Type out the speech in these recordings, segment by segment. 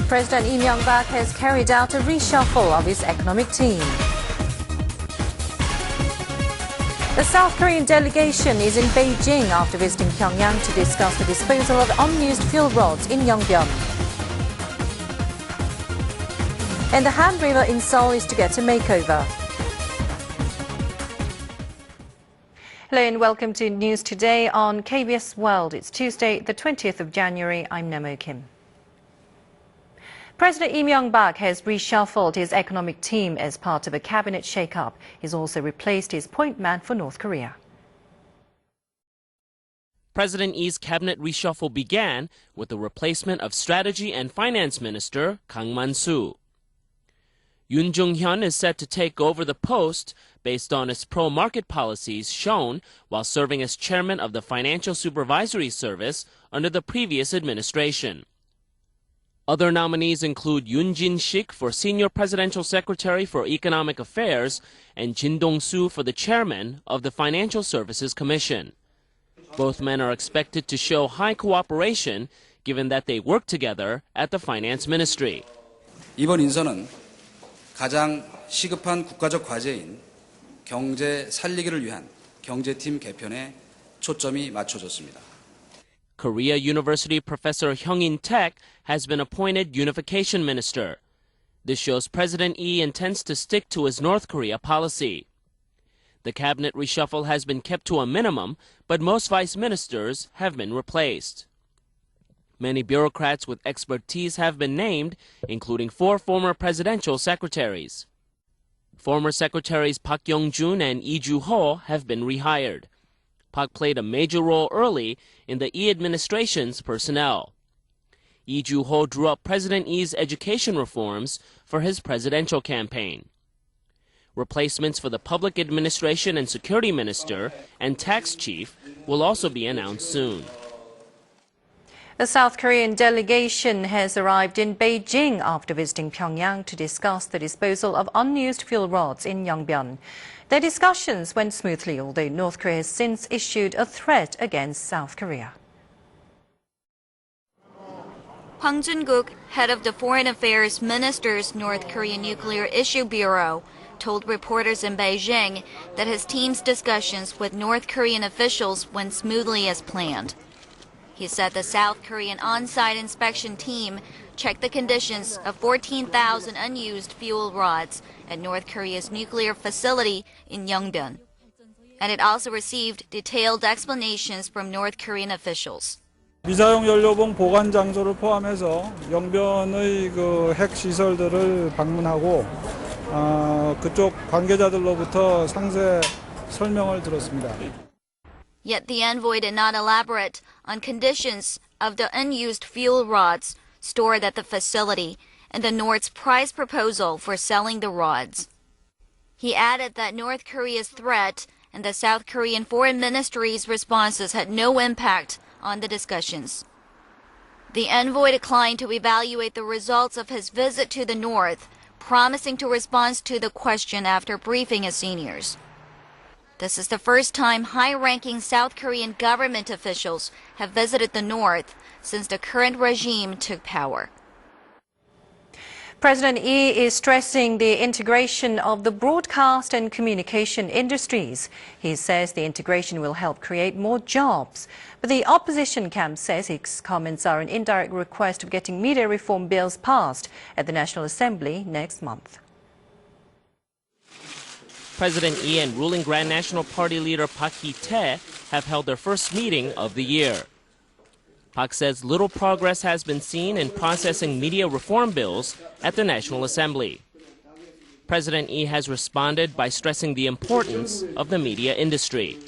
President Lee Myung-bak has carried out a reshuffle of his economic team. The South Korean delegation is in Beijing after visiting Pyongyang to discuss the disposal of unused fuel rods in Yongbyon. And the Han River in Seoul is to get a makeover. Hello and welcome to News Today on KBS World. It's Tuesday, the 20th of January. I'm Nemo Kim. President Lee Myung-bak has reshuffled his economic team as part of a cabinet shake-up. He's also replaced his point man for North Korea. President Lee's cabinet reshuffle began with the replacement of Strategy and Finance Minister Kang Man-soo. Yoon Jung-hyun is set to take over the post based on its pro-market policies shown while serving as chairman of the Financial Supervisory Service under the previous administration. Other nominees include Yoon Jin-sik for Senior Presidential Secretary for Economic Affairs and Jin Dong-soo for the chairman of the Financial Services Commission. Both men are expected to show high cooperation given that they work together at the Finance Ministry. 이번 인선은 가장 시급한 국가적 과제인 경제 살리기를 위한 경제팀 개편에 초점이 맞춰졌습니다. Korea University professor Hyung-in Taek has been appointed Unification Minister. This shows President Lee intends to stick to his North Korea policy. The cabinet reshuffle has been kept to a minimum, but most vice ministers have been replaced. Many bureaucrats with expertise have been named, including 4 former presidential secretaries. Former secretaries Park Yong-jun and Lee Ju-ho have been rehired. Park played a major role early in the Lee administration's personnel. Lee Ju-ho drew up President Lee's education reforms for his presidential campaign. Replacements for the Public Administration and Security Minister and Tax Chief will also be announced soon. The South Korean delegation has arrived in Beijing after visiting Pyongyang to discuss the disposal of unused fuel rods in Yongbyon. Their discussions went smoothly, although North Korea has since issued a threat against South Korea. Hwang Jun-guk, head of the Foreign Affairs Minister's North Korean Nuclear Issue Bureau, told reporters in Beijing that his team's discussions with North Korean officials went smoothly as planned. He said the South Korean on-site inspection team checked the conditions of 14,000 unused fuel rods at North Korea's nuclear facility in Yongbyon. And it also received detailed explanations from North Korean officials. 미사용 연료봉 보관 장소를 포함해서 영변의 핵 시설들을 방문하고 그쪽 관계자들로부터 상세 설명을 들었습니다. Yet the envoy did not elaborate on conditions of the unused fuel rods stored at the facility and the North's price proposal for selling the rods. He added that North Korea's threat and the South Korean Foreign Ministry's responses had no impact on the discussions. The envoy declined to evaluate the results of his visit to the North, promising to respond to the question after briefing his seniors. This is the first time high-ranking South Korean government officials have visited the North since the current regime took power. President Lee is stressing the integration of the broadcast and communication industries. He says the integration will help create more jobs. But the opposition camp says his comments are an indirect request of getting media reform bills passed at the National Assembly next month. President Lee and ruling Grand National Party leader Park Hee-tae have held their first meeting of the year. Park says little progress has been seen in processing media reform bills at the National Assembly. President Lee has responded by stressing the importance of the media industry.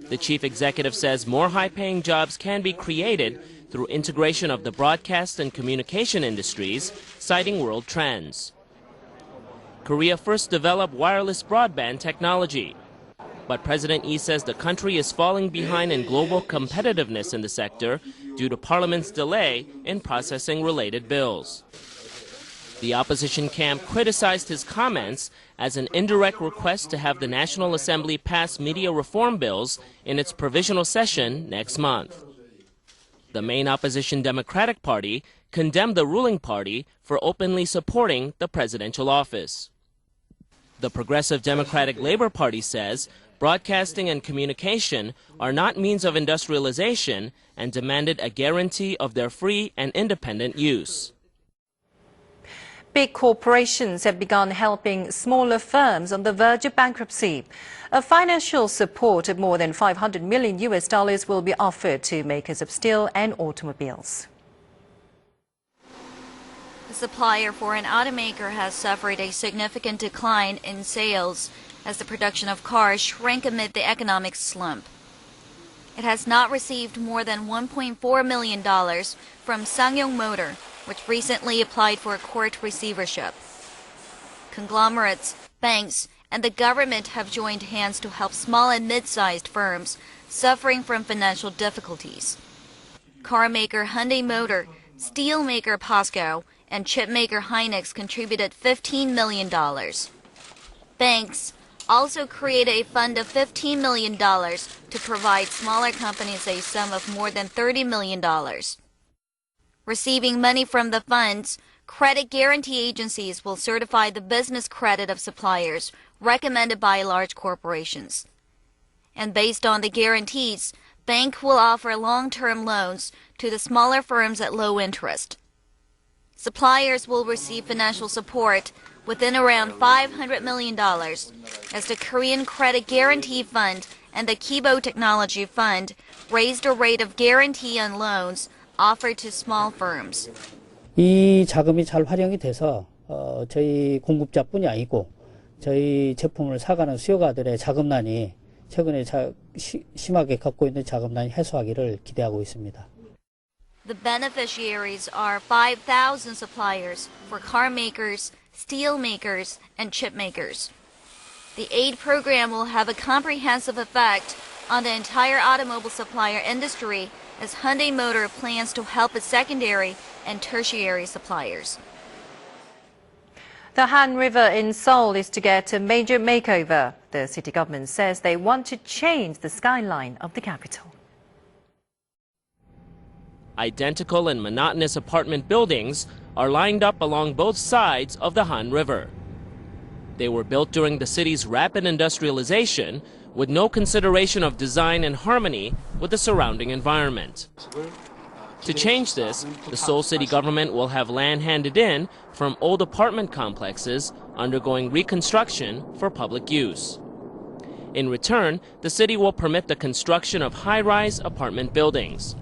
The chief executive says more high-paying jobs can be created through integration of the broadcast and communication industries, citing world trends. Korea first developed wireless broadband technology. But President Lee says the country is falling behind in global competitiveness in the sector due to Parliament's delay in processing related bills. The opposition camp criticized his comments as an indirect request to have the National Assembly pass media reform bills in its provisional session next month. The main opposition Democratic Party condemned the ruling party for openly supporting the presidential office. The Progressive Democratic Labor Party says broadcasting and communication are not means of industrialization and demanded a guarantee of their free and independent use. Big corporations have begun helping smaller firms on the verge of bankruptcy. A financial support of more than $500 million will be offered to makers of steel and automobiles. The supplier for an automaker has suffered a significant decline in sales as the production of cars shrank amid the economic slump. It has not received more than $1.4 million from Sangyong Motor, which recently applied for a court receivership. Conglomerates, banks, and the government have joined hands to help small and mid-sized firms suffering from financial difficulties. Car maker Hyundai Motor, steel maker POSCO, and chip maker Hynix contributed $15 million. Banks also created a fund of $15 million to provide smaller companies a sum of more than $30 million. Receiving money from the funds, credit guarantee agencies will certify the business credit of suppliers recommended by large corporations. And based on the guarantees, bank will offer long-term loans to the smaller firms at low interest. Suppliers will receive financial support within around $500 million as the Korean Credit Guarantee Fund and the Kibo Technology Fund raised a rate of guarantee on loans offered to small firms. 이 자금이 잘 활용이 돼서 저희 공급자뿐이 아니고 저희 제품을 사가는 수요가들의 자금난이 최근에 심하게 겪고 있는 자금난이 해소하기를 기대하고 있습니다. The beneficiaries are 5,000 suppliers for car makers, steel makers, and chip makers. The aid program will have a comprehensive effect on the entire automobile supplier industry as Hyundai Motor plans to help its secondary and tertiary suppliers. The Han River in Seoul is to get a major makeover. The city government says they want to change the skyline of the capital. Identical and monotonous apartment buildings are lined up along both sides of the Han River. They were built during the city's rapid industrialization with no consideration of design and harmony with the surrounding environment. To change this, the Seoul city government will have land handed in from old apartment complexes undergoing reconstruction for public use. In return, the city will permit the construction of high-rise apartment buildings.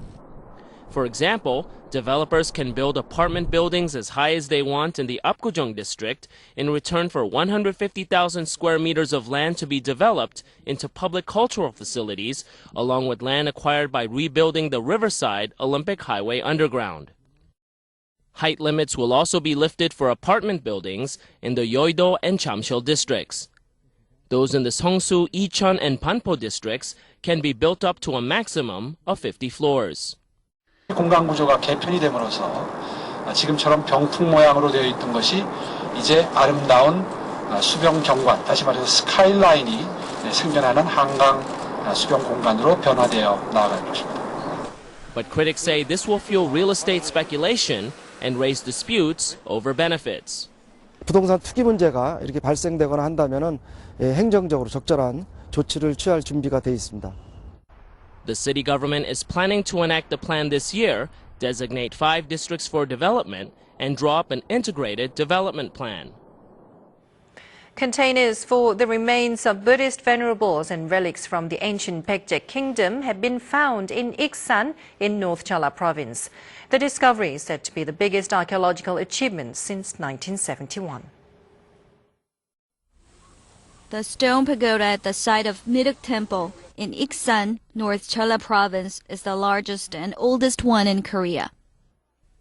For example, developers can build apartment buildings as high as they want in the Apgujeong district in return for 150,000 square meters of land to be developed into public cultural facilities, along with land acquired by rebuilding the Riverside Olympic Highway underground. Height limits will also be lifted for apartment buildings in the Yeouido and Jamsil districts. Those in the Seongsu, Icheon, and Banpo districts can be built up to a maximum of 50 floors. 공간 구조가 개편이 됨으로써 지금처럼 병풍 모양으로 되어 있던 것이 이제 아름다운 수변 경관, 다시 말해서 스카이라인이 생겨나는 한강 수변 공간으로 변화되어 나아갈 것입니다. But critics say this will fuel real estate speculation and raise disputes over benefits. 부동산 투기 문제가 이렇게 발생되거나 한다면은 행정적으로 적절한 조치를 취할 준비가 되어 있습니다. The city government is planning to enact the plan this year, designate 5 districts for development, and draw up an integrated development plan. Containers for the remains of Buddhist venerables and relics from the ancient Baekje kingdom have been found in Iksan in North Jeolla province. The discovery is said to be the biggest archaeological achievement since 1971. The stone pagoda at the site of Miduk Temple in Iksan, North Jeolla province, is the largest and oldest one in Korea.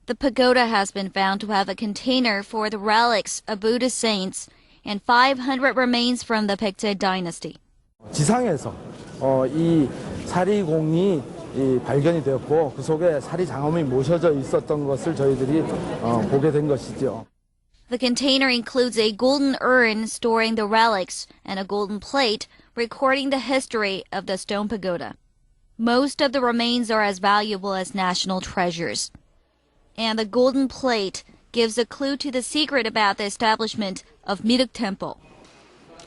The pagoda has been found to have a container for the relics of Buddhist saints and 500 remains from the Baekje dynasty. 지상에서 이 사리공이 발견이 되었고 그 속에 사리 장엄이 모셔져 있었던 것을 저희들이 보게 된 것이죠. The container includes a golden urn storing the relics and a golden plate recording the history of the stone pagoda. Most of the remains are as valuable as national treasures. And the golden plate gives a clue to the secret about the establishment of Miduk Temple.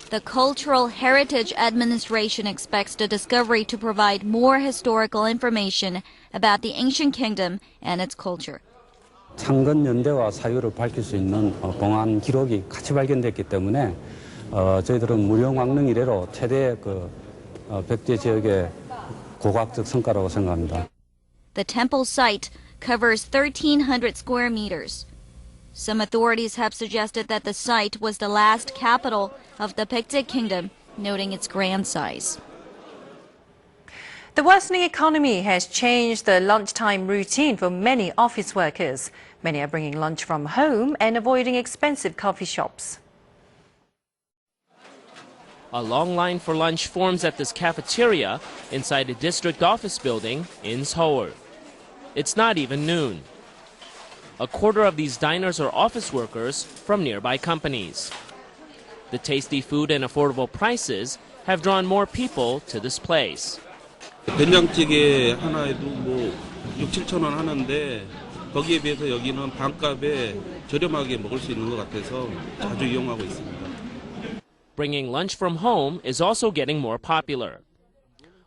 The Cultural Heritage Administration expects the discovery to provide more historical information about the ancient kingdom and its culture. 창건 연대와 사유를 밝힐 수 있는 봉안 기록이 같이 발견됐기 때문에 저희들은 무령왕릉 이래로 최대 백제 지역의 고고학적 성과라고 생각합니다. The temple site covers 1,300 square meters. Some authorities have suggested that the site was the last capital of the Baekje Kingdom, noting its grand size. The worsening economy has changed the lunchtime routine for many office workers. Many are bringing lunch from home and avoiding expensive coffee shops. A long line for lunch forms at this cafeteria inside a district office building in Seoul. It's not even noon. A quarter of these diners are office workers from nearby companies. The tasty food and affordable prices have drawn more people to this place. 된장찌개 하나에도 뭐 6-7천 원 하는데 거기에 비해서 여기는 반값에 저렴하게 먹을 수 있는 것 같아서 자주 이용하고 있습니다. Bringing lunch from home is also getting more popular.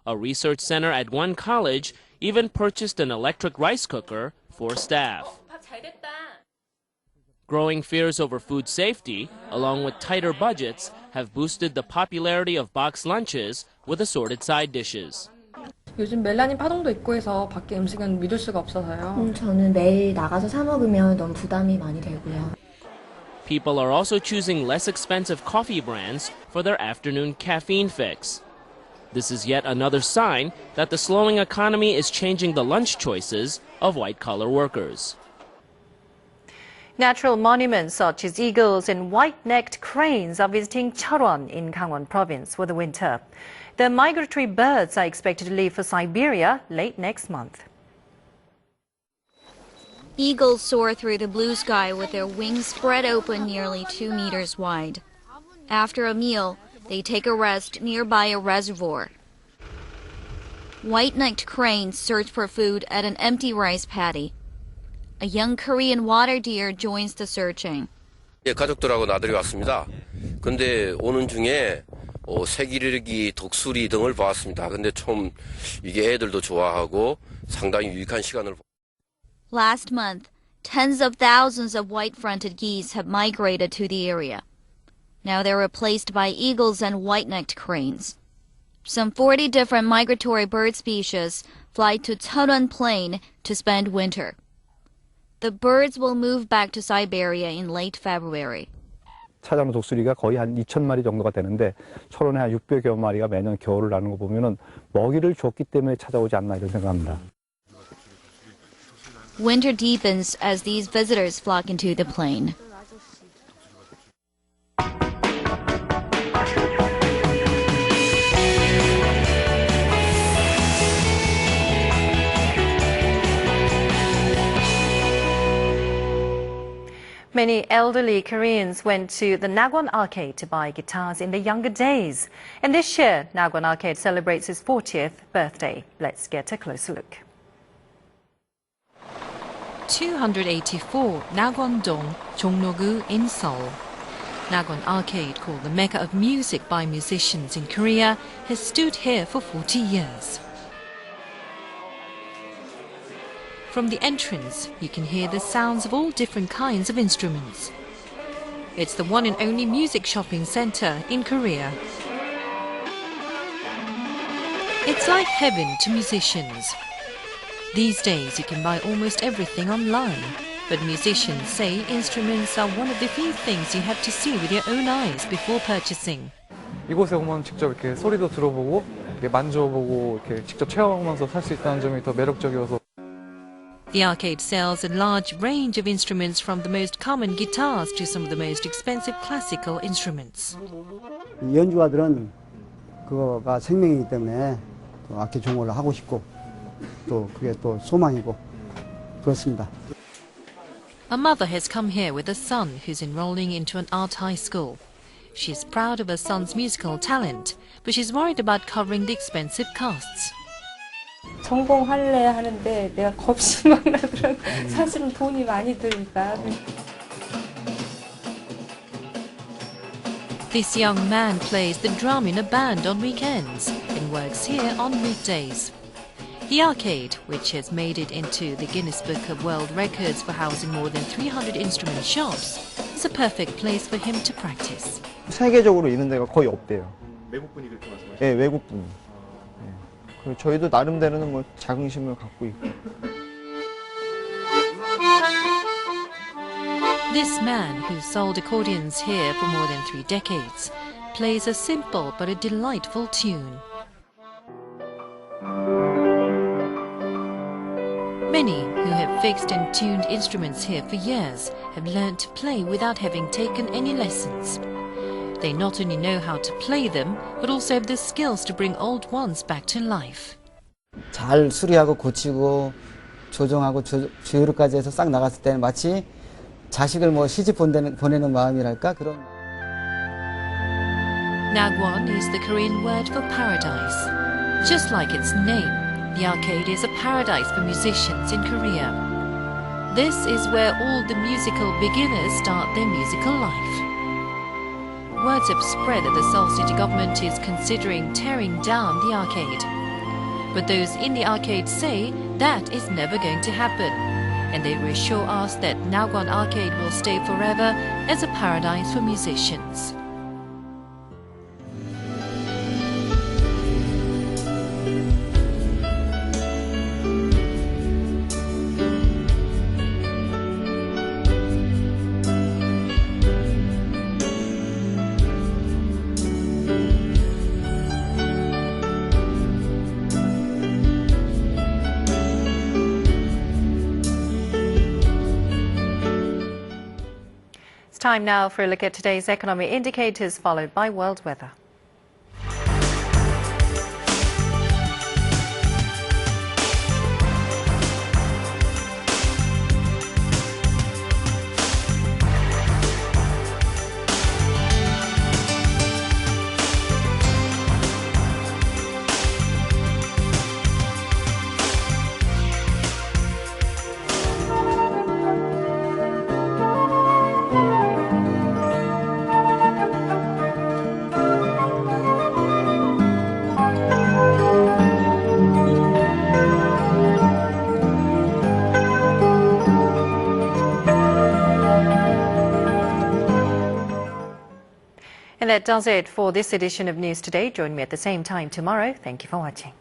A research center at one college even purchased an electric rice cooker for staff. Growing fears over food safety, along with tighter budgets, have boosted the popularity of box lunches with assorted side dishes. 요즘 멜라닌 파동도 있고 해서 밖에 음식은 믿을 수가 없어서요. 저는 매일 나가서 사 먹으면 너무 부담이 많이 되고요. People are also choosing less expensive coffee brands for their afternoon caffeine fix. This is yet another sign that the slowing economy is changing the lunch choices of white-collar workers. Natural monuments such as eagles and white-necked cranes are visiting Cheolwon in Gangwon province for the winter. The migratory birds are expected to leave for Siberia late next month. Eagles soar through the blue sky with their wings spread open nearly 2 meters wide. After a meal, they take a rest nearby a reservoir. White-necked cranes search for food at an empty rice paddy. A young Korean water deer joins the searching. 가족들하고 나들이 왔습니다. 근데 오는 중에 새기르기, 독수리 등을 보았습니다. 근데 좀 이게 애들도 좋아하고 상당히 유익한 시간을. Last month, tens of thousands of white-fronted geese have migrated to the area. Now they're replaced by eagles and white-necked cranes. Some 40 different migratory bird species fly to Cheolwon Plain to spend winter. The birds will move back to Siberia in late February. 찾아오는 독수리가 거의 한 2,000마리 정도가 되는데 철원에 한 600여 마리가 매년 겨울을 나는 거 보면은 먹이를 줬기 때문에 찾아오지 않나 이런 생각합니다. Winter deepens as these visitors flock into the plain. Many elderly Koreans went to the Nagwon Arcade to buy guitars in their younger days. And this year, Nagwon Arcade celebrates its 40th birthday. Let's get a closer look. 284 Nagwon-dong, Jongno-gu in Seoul. Nagwon Arcade, called the Mecca of music by musicians in Korea, has stood here for 40 years. From the entrance, you can hear the sounds of all different kinds of instruments. It's the one and only music shopping center in Korea. It's like heaven to musicians. These days, you can buy almost everything online. But musicians say instruments are one of the few things you have to see with your own eyes before purchasing. 이곳에 오면 직접 이렇게 소리도 들어보고, 이렇게 만져보고, 이렇게 직접 체험하면서 살 수 있다는 점이 더 매력적이어서. The arcade sells a large range of instruments from the most common guitars to some of the most expensive classical instruments. 연주가들은 그거가 생명이기 때문에 악기 종호를 하고 싶고 또 그게 또 소망이고 그렇습니다. A mother has come here with a son who's enrolling into an art high school. She's proud of her son's musical talent, but she's worried about covering the expensive costs. 전공할래 하는데 내가 겁이 막 나더라고. 사실은 돈이 많이 드니까. This young man plays the drum in a band on weekends and works here on weekdays. The arcade, which has made it into the Guinness Book of World Records for housing more than 300 instrument shops, is a perfect place for him to practice. 세계적으로 있는 데가 거의 없대요. 외국분이 그렇게 말씀하시죠? 네, 외국분이. 네. 저희도 나름대로는 뭐 자긍심을 갖고 있고. This man, who sold accordions here for more than 3 decades, plays a simple but a delightful tune. Many who have fixed and tuned instruments here for years have learned to play without having taken any lessons. They not only know how to play them, but also have the skills to bring old ones back to life. 잘 수리하고 고치고 조정하고 조율까지 해서 싹 나갔을 때는 마치 자식을 뭐 시집 보내는 마음이랄까 그런. Nagwon is the Korean word for paradise. Just like its name, the arcade is a paradise for musicians in Korea. This is where all the musical beginners start their musical life. Words have spread that the Seoul City government is considering tearing down the arcade. But those in the arcade say that is never going to happen. And they reassure us that Nagwon Arcade will stay forever as a paradise for musicians. Time now for a look at today's economic indicators, followed by world weather. And that does it for this edition of News Today. Join me at the same time tomorrow. Thank you for watching.